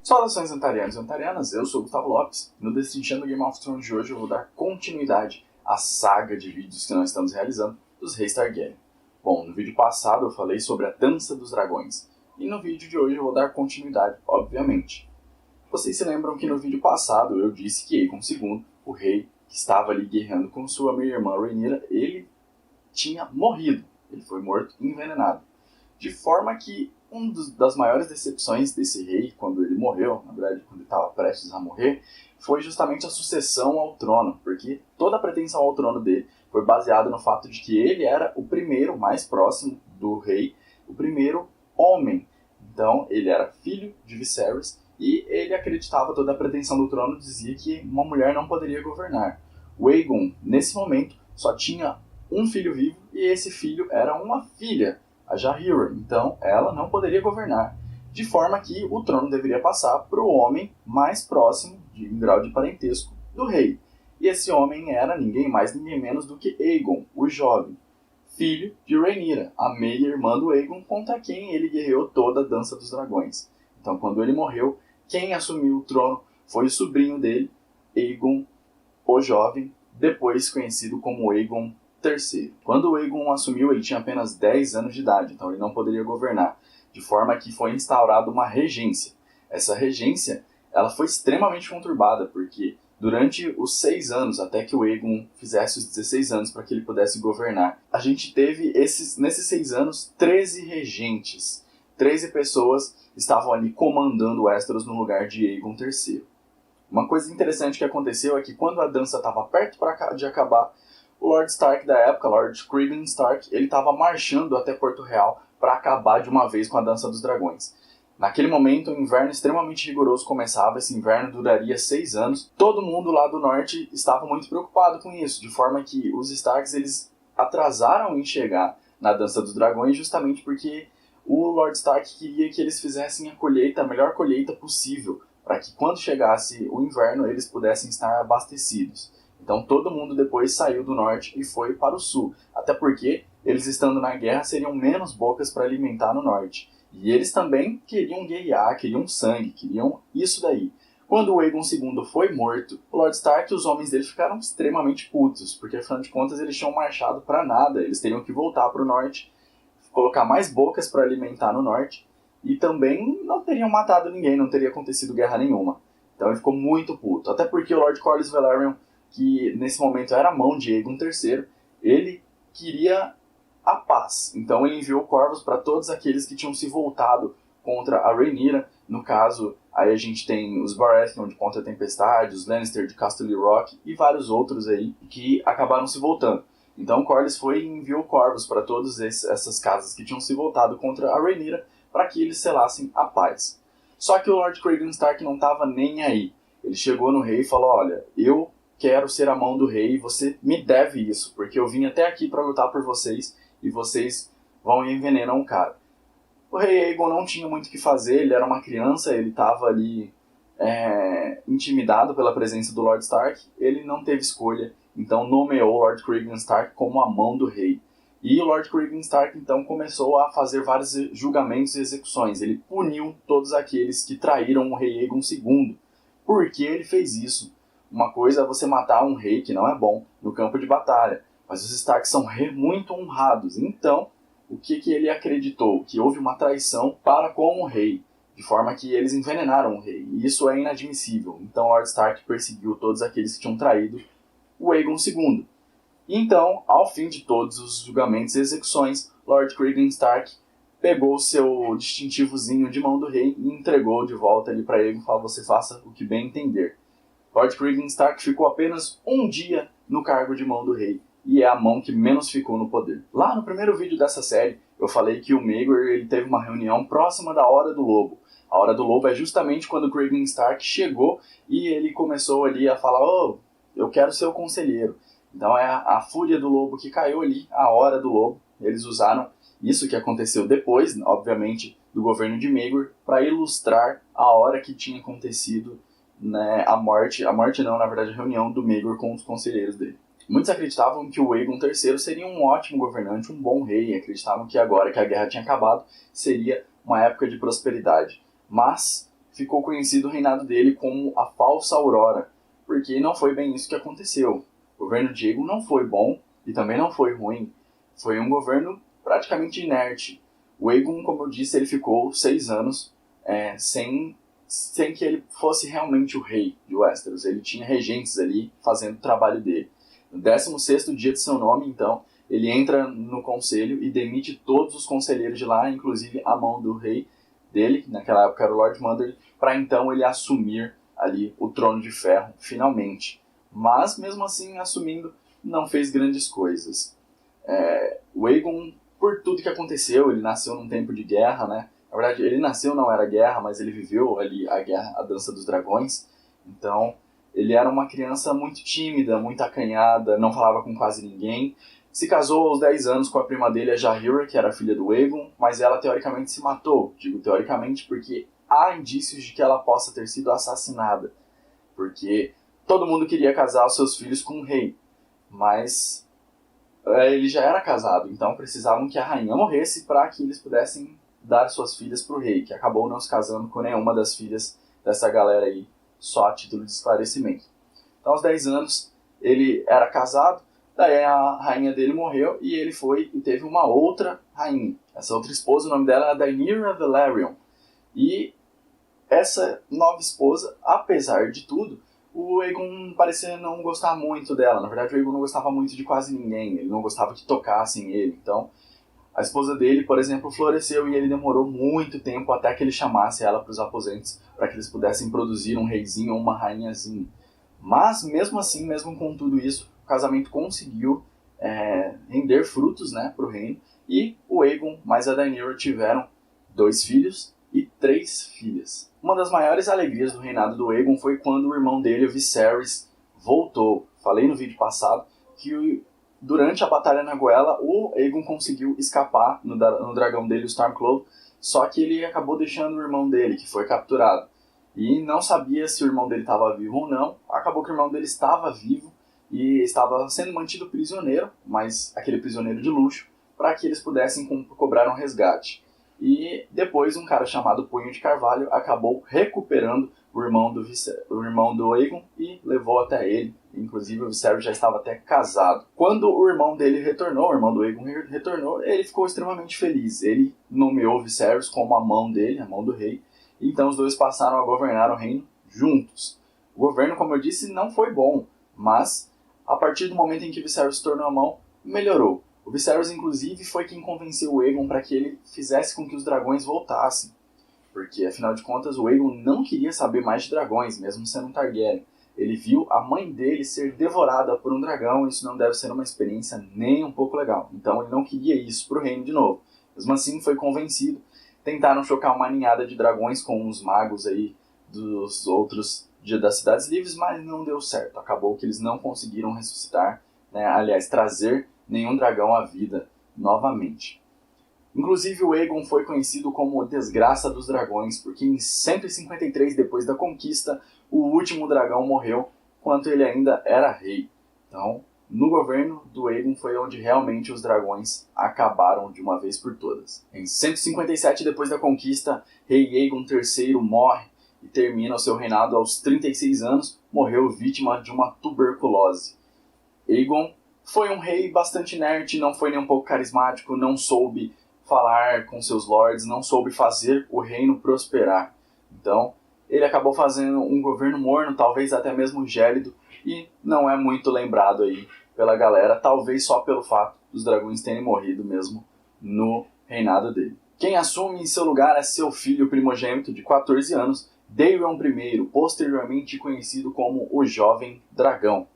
Saudações antarianos e antarianas, eu sou o Gustavo Lopes. No Destrinchando Game of Thrones de hoje eu vou dar continuidade à saga de vídeos que nós estamos realizando dos Reis Targaryen. Bom, no vídeo passado eu falei sobre a Dança dos Dragões, e no vídeo de hoje eu vou dar continuidade, obviamente. Vocês se lembram que no vídeo passado eu disse que Aegon II, o rei que estava ali guerreando com sua meia-irmã Rhaenyra, ele tinha morrido, ele foi morto envenenado. De forma que das maiores decepções desse rei, quando ele morreu, na verdade, quando ele estava prestes a morrer, foi justamente a sucessão ao trono, porque toda a pretensão ao trono dele foi baseada no fato de que ele era o primeiro, mais próximo do rei, o primeiro homem. Então, ele era filho de Viserys e ele acreditava toda a pretensão do trono, dizia que uma mulher não poderia governar. O Aegon, nesse momento, só tinha um filho vivo e esse filho era uma filha, a Jaehaera, então ela não poderia governar, de forma que o trono deveria passar para o homem mais próximo, em grau de parentesco, do rei. E esse homem era ninguém mais, ninguém menos do que Aegon, o jovem, filho de Rhaenyra, a meia-irmã do Aegon, contra quem ele guerreou toda a Dança dos Dragões. Então, quando ele morreu, quem assumiu o trono foi o sobrinho dele, Aegon, o jovem, depois conhecido como Aegon III. Quando o Aegon assumiu, ele tinha apenas 10 anos de idade, então ele não poderia governar, de forma que foi instaurada uma regência. Essa regência ela foi extremamente conturbada, porque durante os 6 anos, até que o Aegon fizesse os 16 anos para que ele pudesse governar, a gente teve, nesses 6 anos, 13 regentes. 13 pessoas estavam ali comandando Westeros no lugar de Aegon III. Uma coisa interessante que aconteceu é que quando a dança estava perto de acabar, o Lord Stark da época, Lord Cregan Stark, ele estava marchando até Porto Real para acabar de uma vez com a Dança dos Dragões. Naquele momento, um inverno extremamente rigoroso começava, esse inverno duraria 6 anos. Todo mundo lá do norte estava muito preocupado com isso, de forma que os Starks eles atrasaram em chegar na Dança dos Dragões justamente porque o Lord Stark queria que eles fizessem a melhor colheita possível, para que quando chegasse o inverno eles pudessem estar abastecidos. Então todo mundo depois saiu do norte e foi para o sul, até porque eles estando na guerra seriam menos bocas para alimentar no norte. E eles também queriam guerrear, queriam sangue, queriam isso daí. Quando o Aegon II foi morto, o Lord Stark e os homens dele ficaram extremamente putos, porque afinal de contas eles tinham marchado para nada, eles teriam que voltar para o norte, colocar mais bocas para alimentar no norte, e também não teriam matado ninguém, não teria acontecido guerra nenhuma. Então ele ficou muito puto, até porque o Lord Corlys Velaryon, que nesse momento era a mão de Aegon III, ele queria a paz. Então ele enviou corvos para todos aqueles que tinham se voltado contra a Rhaenyra. No caso, aí a gente tem os Baratheon de Ponta Tempestade, os Lannister de Casterly Rock e vários outros aí que acabaram se voltando. Então Corlys foi e enviou corvos para todas essas casas que tinham se voltado contra a Rhaenyra para que eles selassem a paz. Só que o Lord Cregan Stark não estava nem aí. Ele chegou no rei e falou: olha, eu quero ser a mão do rei e você me deve isso, porque eu vim até aqui para lutar por vocês e vocês vão e envenenam o cara. O rei Aegon não tinha muito o que fazer, ele era uma criança, ele estava ali intimidado pela presença do Lord Stark, ele não teve escolha, então nomeou o Lord Cregan Stark como a mão do rei. E o Lord Cregan Stark então começou a fazer vários julgamentos e execuções, ele puniu todos aqueles que traíram o rei Aegon II. Por que ele fez isso? Uma coisa é você matar um rei, que não é bom, no campo de batalha. Mas os Starks são muito honrados. Então, o que ele acreditou? Que houve uma traição para com o rei. De forma que eles envenenaram o rei. E isso é inadmissível. Então, Lord Stark perseguiu todos aqueles que tinham traído o Aegon II. E então, ao fim de todos os julgamentos e execuções, Lord Cregan Stark pegou o seu distintivozinho de mão do rei e entregou de volta ali para Aegon e falou: você faça o que bem entender. Lord Cregan Stark ficou apenas um dia no cargo de mão do rei, e é a mão que menos ficou no poder. Lá no primeiro vídeo dessa série, eu falei que o Maegor ele teve uma reunião próxima da Hora do Lobo. A Hora do Lobo é justamente quando o Cregan Stark chegou e ele começou ali a falar: oh, eu quero ser o conselheiro. Então é a fúria do lobo que caiu ali, a Hora do Lobo. Eles usaram isso que aconteceu depois, obviamente, do governo de Maegor, para ilustrar a hora que tinha acontecido, né, a morte não, na verdade a reunião do Maegor com os conselheiros dele. Muitos acreditavam que o Aegon III seria um ótimo governante, um bom rei, acreditavam que agora que a guerra tinha acabado, seria uma época de prosperidade. Mas ficou conhecido o reinado dele como a Falsa Aurora, porque não foi bem isso que aconteceu. O governo de Aegon não foi bom e também não foi ruim. Foi um governo praticamente inerte. O Aegon, como eu disse, ele ficou 6 anos sem que ele fosse realmente o rei de Westeros. Ele tinha regentes ali fazendo o trabalho dele. No 16º dia de seu nome, então, ele entra no conselho e demite todos os conselheiros de lá, inclusive a mão do rei dele, que naquela época era o Lord Manderly, para então ele assumir ali o trono de ferro, finalmente. Mas, mesmo assim, assumindo, não fez grandes coisas. O Aegon, por tudo que aconteceu, ele nasceu num tempo de guerra, né? Na verdade, ele nasceu, não era guerra, mas ele viveu ali a guerra, a Dança dos Dragões. Então, ele era uma criança muito tímida, muito acanhada, não falava com quase ninguém. Se casou aos 10 anos com a prima dele, a Jaehaera, que era filha do Aegon, mas ela teoricamente se matou. Digo teoricamente porque há indícios de que ela possa ter sido assassinada. Porque todo mundo queria casar os seus filhos com o rei, mas ele já era casado, então precisavam que a rainha morresse para que eles pudessem dar suas filhas para o rei, que acabou não se casando com nenhuma das filhas dessa galera aí, só a título de esclarecimento. Então, aos 10 anos, ele era casado, daí a rainha dele morreu e ele foi e teve uma outra rainha. Essa outra esposa, o nome dela era Daenerys Velaryon. E essa nova esposa, apesar de tudo, o Aegon parecia não gostar muito dela. Na verdade, o Aegon não gostava muito de quase ninguém, ele não gostava que tocassem ele. Então, a esposa dele, por exemplo, floresceu e ele demorou muito tempo até que ele chamasse ela para os aposentos, para que eles pudessem produzir um reizinho ou uma rainhazinha. Mas, mesmo assim, mesmo com tudo isso, o casamento conseguiu render frutos, né, para o reino, e o Aegon mais a Daenerys tiveram 2 filhos e 3 filhas. Uma das maiores alegrias do reinado do Aegon foi quando o irmão dele, o Viserys, voltou. Falei no vídeo passado que durante a Batalha na Goela, o Aegon conseguiu escapar no dragão dele, o Stormcloak, só que ele acabou deixando o irmão dele, que foi capturado. E não sabia se o irmão dele estava vivo ou não. Acabou que o irmão dele estava vivo e estava sendo mantido prisioneiro, mas aquele prisioneiro de luxo, para que eles pudessem cobrar um resgate. E depois um cara chamado Punho de Carvalho acabou recuperando o irmão do Aegon e levou até ele. Inclusive o Viserys já estava até casado. Quando o irmão dele retornou, o irmão do Aegon retornou, ele ficou extremamente feliz. Ele nomeou o Viserys como a mão dele, a mão do rei. Então os dois passaram a governar o reino juntos. O governo, como eu disse, não foi bom, mas a partir do momento em que o Viserys se tornou a mão, melhorou. O Viserys, inclusive, foi quem convenceu o Aegon para que ele fizesse com que os dragões voltassem. Porque, afinal de contas, o Aegon não queria saber mais de dragões, mesmo sendo um Targaryen. Ele viu a mãe dele ser devorada por um dragão, e isso não deve ser uma experiência nem um pouco legal. Então ele não queria isso para o reino de novo. Mesmo assim, foi convencido. Tentaram chocar uma ninhada de dragões com os magos aí dos outros das Cidades Livres, mas não deu certo. Acabou que eles não conseguiram ressuscitar, né? Aliás, trazer nenhum dragão à vida novamente. Inclusive o Aegon foi conhecido como Desgraça dos Dragões, porque em 153 depois da conquista, o último dragão morreu, enquanto ele ainda era rei. Então, no governo do Aegon foi onde realmente os dragões acabaram de uma vez por todas. Em 157 depois da conquista, rei Aegon III morre e termina o seu reinado aos 36 anos, morreu vítima de uma tuberculose. Aegon foi um rei bastante inerte, não foi nem um pouco carismático, não soube falar com seus lords, não soube fazer o reino prosperar. Então, ele acabou fazendo um governo morno, talvez até mesmo gélido, e não é muito lembrado aí pela galera, talvez só pelo fato dos dragões terem morrido mesmo no reinado dele. Quem assume em seu lugar é seu filho primogênito de 14 anos, Daeron I, posteriormente conhecido como o Jovem Dragão.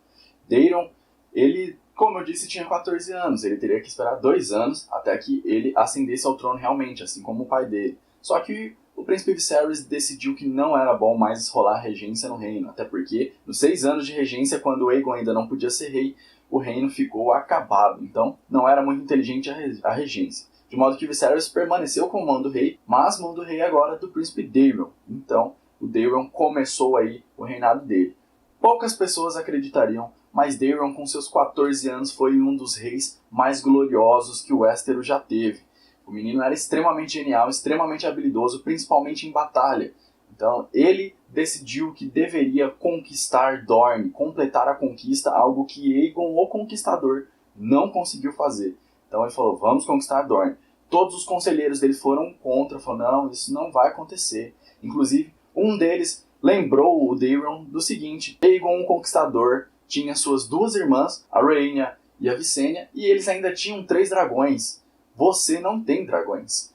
Daeron, ele, como eu disse, tinha 14 anos, ele teria que esperar 2 anos até que ele ascendesse ao trono realmente, assim como o pai dele. Só que o príncipe Viserys decidiu que não era bom mais rolar regência no reino, até porque nos 6 anos de regência, quando Aegon ainda não podia ser rei, o reino ficou acabado, então não era muito inteligente a regência. De modo que Viserys permaneceu com mão do rei, mas mão do rei agora do príncipe Daeron. Então o Daeron começou aí o reinado dele. Poucas pessoas acreditariam, mas Daeron com seus 14 anos foi um dos reis mais gloriosos que o Westeros já teve. O menino era extremamente genial, extremamente habilidoso, principalmente em batalha. Então ele decidiu que deveria conquistar Dorne, completar a conquista, algo que Aegon, o Conquistador, não conseguiu fazer. Então ele falou, vamos conquistar Dorne. Todos os conselheiros dele foram contra, falaram, não, isso não vai acontecer. Inclusive, um deles lembrou o Daemon do seguinte, Aegon, o Conquistador, tinha suas duas irmãs, a Rhaenyra e a Visenya, e eles ainda tinham 3 dragões. Você não tem dragões.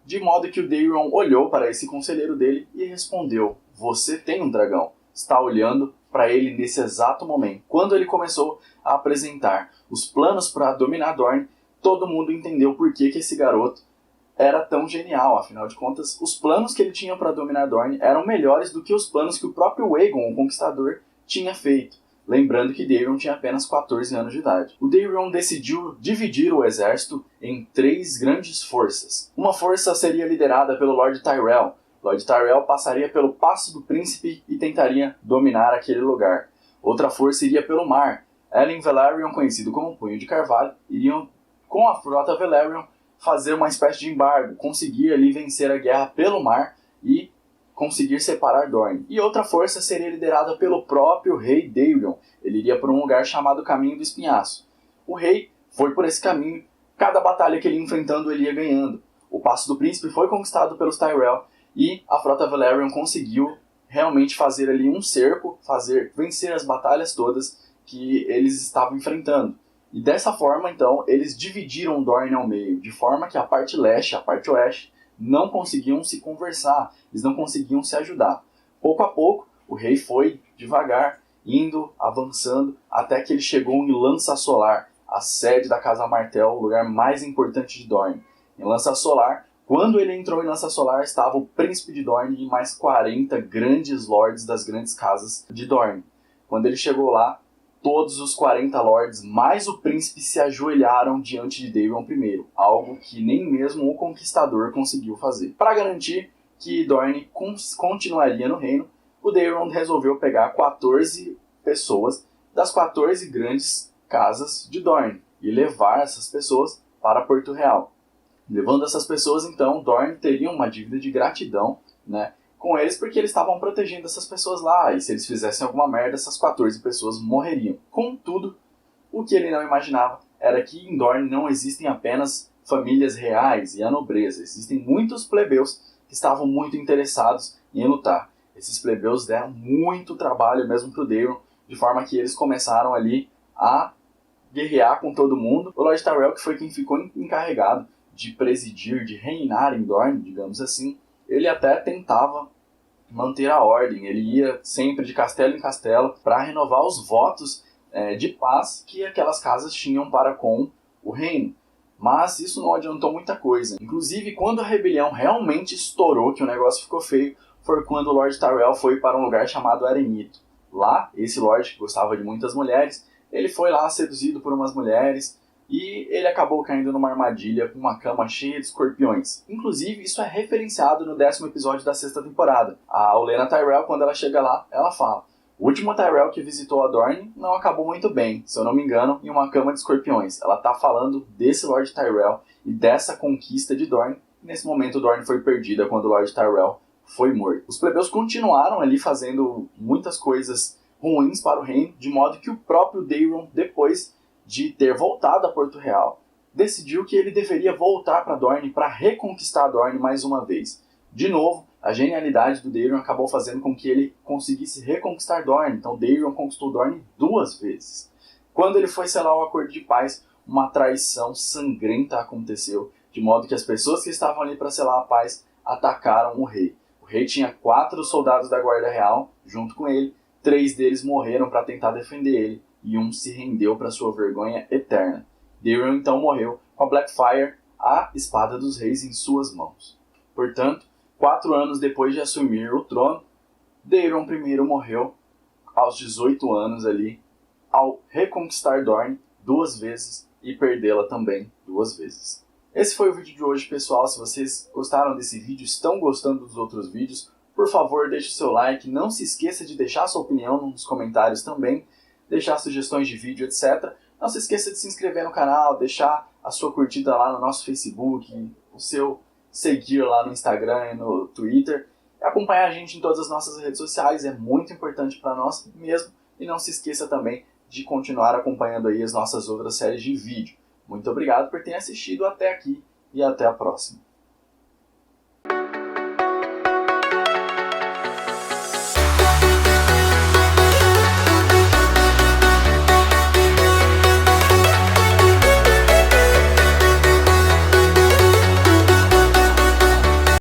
De modo que o Daemon olhou para esse conselheiro dele e respondeu, você tem um dragão. Está olhando para ele nesse exato momento. Quando ele começou a apresentar os planos para dominar Dorne, todo mundo entendeu por que esse garoto era tão genial. Afinal de contas, os planos que ele tinha para dominar Dorne eram melhores do que os planos que o próprio Aegon, o Conquistador, tinha feito. Lembrando que Daemon tinha apenas 14 anos de idade. O Daemon decidiu dividir o exército em 3 grandes forças. Uma força seria liderada pelo Lord Tyrell. Lord Tyrell passaria pelo Passo do Príncipe e tentaria dominar aquele lugar. Outra força iria pelo mar. Ellen Velaryon, conhecido como Punho de Carvalho, iriam com a frota Velaryon fazer uma espécie de embargo, conseguir ali vencer a guerra pelo mar e conseguir separar Dorne. E outra força seria liderada pelo próprio rei Daemon. Ele iria por um lugar chamado Caminho do Espinhaço. O rei foi por esse caminho, cada batalha que ele ia enfrentando ele ia ganhando. O Passo do Príncipe foi conquistado pelos Tyrell e a frota Velaryon conseguiu realmente fazer ali um cerco, vencer as batalhas todas que eles estavam enfrentando. E dessa forma, então, eles dividiram Dorne ao meio, de forma que a parte leste e a parte oeste não conseguiam se conversar, eles não conseguiam se ajudar. Pouco a pouco, o rei foi devagar, indo, avançando, até que ele chegou em Lança Solar, a sede da Casa Martell, o lugar mais importante de Dorne. Em Lança Solar, quando ele entrou em Lança Solar, estava o príncipe de Dorne e mais 40 grandes lords das grandes casas de Dorne. Quando ele chegou lá, todos os 40 lords, mais o príncipe, se ajoelharam diante de Daemon I, algo que nem mesmo o Conquistador conseguiu fazer. Para garantir que Dorne continuaria no reino, o Daemon resolveu pegar 14 pessoas das 14 grandes casas de Dorne e levar essas pessoas para Porto Real. Levando essas pessoas, então, Dorne teria uma dívida de gratidão, né, com eles, porque eles estavam protegendo essas pessoas lá, e se eles fizessem alguma merda, essas 14 pessoas morreriam. Contudo, o que ele não imaginava era que em Dorne não existem apenas famílias reais e a nobreza, existem muitos plebeus que estavam muito interessados em lutar. Esses plebeus deram muito trabalho mesmo pro Daemon, de forma que eles começaram ali a guerrear com todo mundo. O Lord Tyrell, que foi quem ficou encarregado de presidir, de reinar em Dorne, digamos assim, ele até tentava manter a ordem, ele ia sempre de castelo em castelo para renovar os votos de paz que aquelas casas tinham para com o reino. Mas isso não adiantou muita coisa. Inclusive, quando a rebelião realmente estourou, que o negócio ficou feio, foi quando o Lord Tyrell foi para um lugar chamado Arenito. Lá, esse Lord, que gostava de muitas mulheres, ele foi lá seduzido por umas mulheres, e ele acabou caindo numa armadilha com uma cama cheia de escorpiões. Inclusive, isso é referenciado no 10º episódio da 6ª temporada. A Olenna Tyrell, quando ela chega lá, ela fala: o último Tyrell que visitou a Dorne não acabou muito bem, se eu não me engano, em uma cama de escorpiões. Ela tá falando desse Lord Tyrell e dessa conquista de Dorne. Nesse momento, Dorne foi perdida quando o Lord Tyrell foi morto. Os plebeus continuaram ali fazendo muitas coisas ruins para o reino, de modo que o próprio Daemon, depois de ter voltado a Porto Real, decidiu que ele deveria voltar para Dorne para reconquistar Dorne mais uma vez. De novo, a genialidade do Daemon acabou fazendo com que ele conseguisse reconquistar Dorne. Então Daemon conquistou Dorne 2 vezes. Quando ele foi selar o acordo de paz, uma traição sangrenta aconteceu, de modo que as pessoas que estavam ali para selar a paz atacaram o rei. O rei tinha 4 soldados da guarda real junto com ele, 3 deles morreram para tentar defender ele, e um se rendeu para sua vergonha eterna. Daemon então morreu com a Blackfyre, a espada dos reis, em suas mãos. Portanto, 4 anos depois de assumir o trono, Daemon I morreu aos 18 anos ali, ao reconquistar Dorne 2 vezes e perdê-la também 2 vezes. Esse foi o vídeo de hoje, pessoal. Se vocês gostaram desse vídeo, estão gostando dos outros vídeos, por favor, deixe o seu like. Não se esqueça de deixar sua opinião nos comentários também, deixar sugestões de vídeo, etc. Não se esqueça de se inscrever no canal, deixar a sua curtida lá no nosso Facebook, o seu seguir lá no Instagram e no Twitter. acompanhar a gente em todas as nossas redes sociais, é muito importante para nós mesmo. E não se esqueça também de continuar acompanhando aí as nossas outras séries de vídeo. Muito obrigado por ter assistido até aqui e até a próxima.